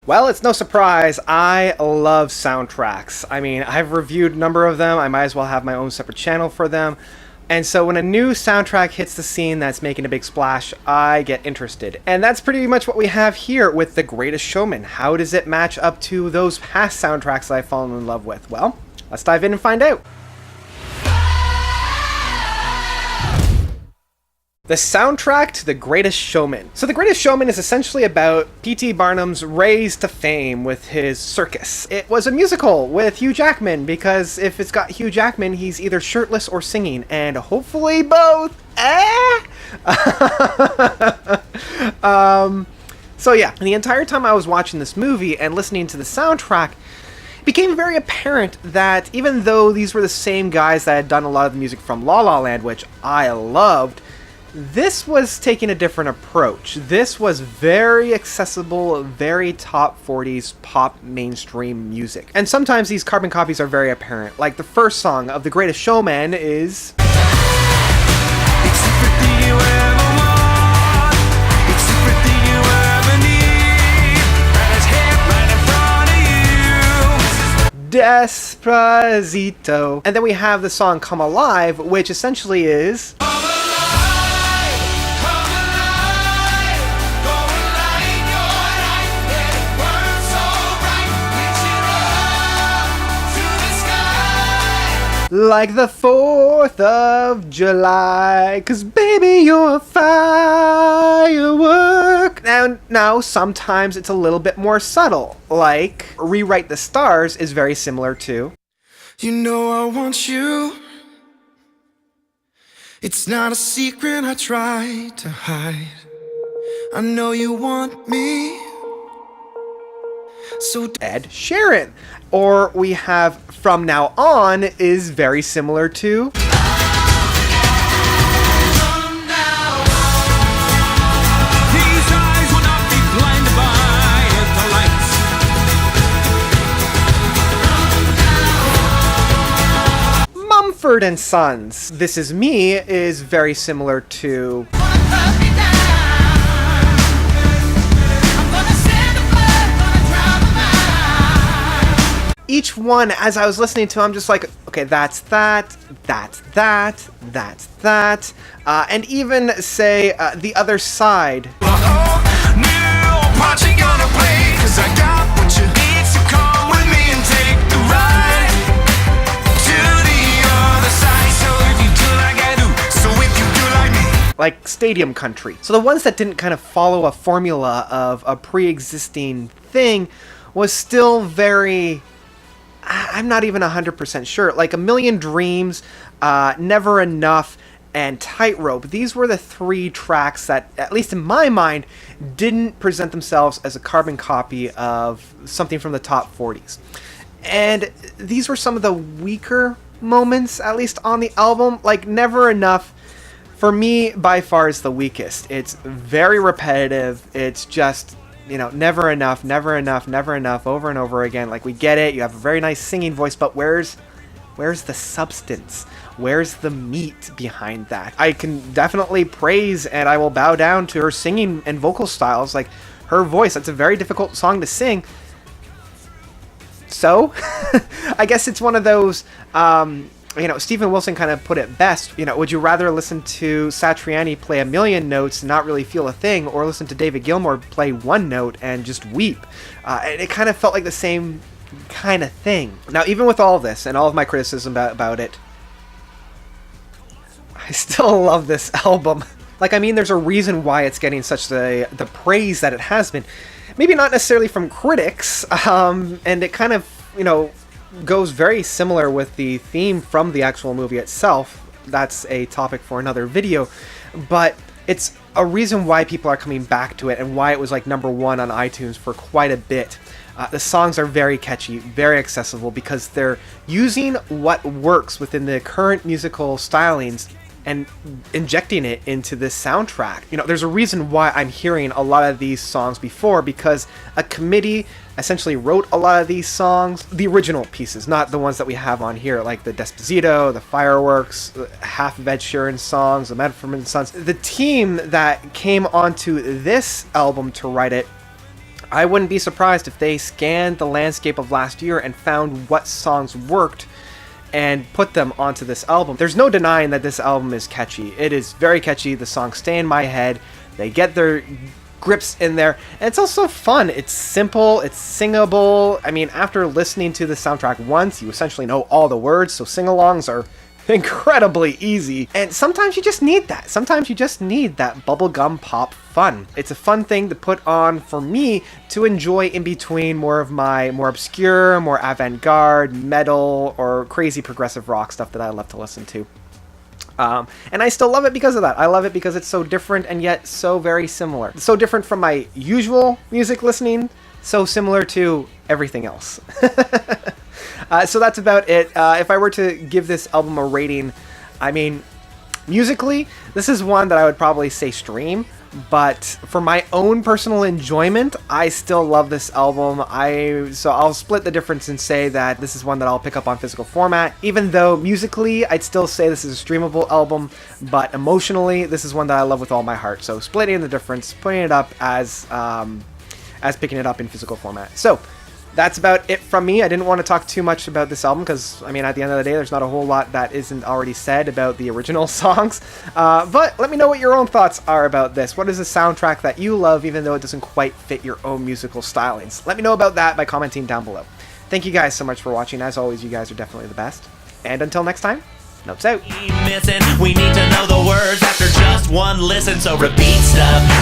Well, it's no surprise, I love soundtracks. I mean, I've reviewed a number of them, I might as well have my own separate channel for them. And so when a new soundtrack hits the scene that's making a big splash, I get interested. And that's pretty much what we have here with The Greatest Showman. How does it match up to those past soundtracks that I've fallen in love with? Well, let's dive in and find out. The soundtrack to The Greatest Showman. So The Greatest Showman is essentially about P.T. Barnum's raise to fame with his circus. It was a musical with Hugh Jackman, because if it's got Hugh Jackman, he's either shirtless or singing, and hopefully both. So yeah, the entire time I was watching this movie and listening to the soundtrack, it became very apparent that even though these were the same guys that had done a lot of the music from La La Land, which I loved, this was taking a different approach. This was very accessible, very top 40s pop mainstream music. And sometimes these carbon copies are very apparent. Like the first song of The Greatest Showman is... Despacito. And then we have the song Come Alive, which essentially is... like the 4th of July, 'cause baby you're a firework. Now sometimes it's a little bit more subtle, like Rewrite the Stars is very similar to You know I want you. It's not a secret I try to hide. I know you want me. So Ed Sheeran. Or we have From Now On is very similar to Mumford & Sons. This Is Me is very similar to each one. As I was listening to, I'm just like, okay, that's that, and even say The Other Side. Like Stadium Country. So the ones that didn't kind of follow a formula of a pre-existing thing was still very... I'm not even 100% sure. Like A Million Dreams, Never Enough, and Tightrope. These were the 3 tracks that, at least in my mind, didn't present themselves as a carbon copy of something from the top 40s. And these were some of the weaker moments, at least on the album. Like Never Enough, for me, by far is the weakest. It's very repetitive. It's just... never enough, over and over again. Like, we get it, you have a very nice singing voice, but where's the substance? Where's the meat behind that? I can definitely praise and I will bow down to her singing and vocal styles. Like, her voice, that's a very difficult song to sing. So, I guess it's one of those... Stephen Wilson kind of put it best. Would you rather listen to Satriani play a million notes and not really feel a thing, or listen to David Gilmour play one note and just weep? And it kind of felt like the same kind of thing. Now, even with all of this and all of my criticism about it, I still love this album. Like, I mean, there's a reason why it's getting such the praise that it has been. Maybe not necessarily from critics, and it kind of, goes very similar with the theme from the actual movie itself. That's a topic for another video, but it's a reason why people are coming back to it and why it was like #1 on iTunes for quite a bit. The songs are very catchy, very accessible, because they're using what works within the current musical stylings and injecting it into this soundtrack. There's a reason why I'm hearing a lot of these songs before, because a committee essentially wrote a lot of these songs, the original pieces, not the ones that we have on here, like the Despacito, the Fireworks, half of Ed Sheeran's songs, the Mumford & Sons. The team that came onto this album to write it I wouldn't be surprised if they scanned the landscape of last year and found what songs worked and put them onto this album. There's no denying that this album is catchy. It is very catchy. The songs stay in my head. They get their grips in there. And it's also fun. It's simple. It's singable. I mean, after listening to the soundtrack once, you essentially know all the words, so sing-alongs are incredibly easy. And sometimes you just need that. Sometimes you just need that bubblegum pop fun. It's a fun thing to put on for me to enjoy in between more of my more obscure, more avant-garde, metal, or crazy progressive rock stuff that I love to listen to. And I still love it because of that. I love it because it's so different and yet so very similar. So different from my usual music listening, so similar to everything else. So that's about it. If I were to give this album a rating, I mean, musically, this is one that I would probably say stream, but for my own personal enjoyment, I still love this album. So I'll split the difference and say that this is one that I'll pick up on physical format. Even though musically, I'd still say this is a streamable album, but emotionally, this is one that I love with all my heart. So splitting the difference, putting it up as picking it up in physical format. So that's about it from me. I didn't want to talk too much about this album because, I mean, at the end of the day, there's not a whole lot that isn't already said about the original songs. But let me know what your own thoughts are about this. What is a soundtrack that you love, even though it doesn't quite fit your own musical stylings? Let me know about that by commenting down below. Thank you guys so much for watching. As always, you guys are definitely the best. And until next time, notes out. We need to know the words after just one listen, so repeat stuff.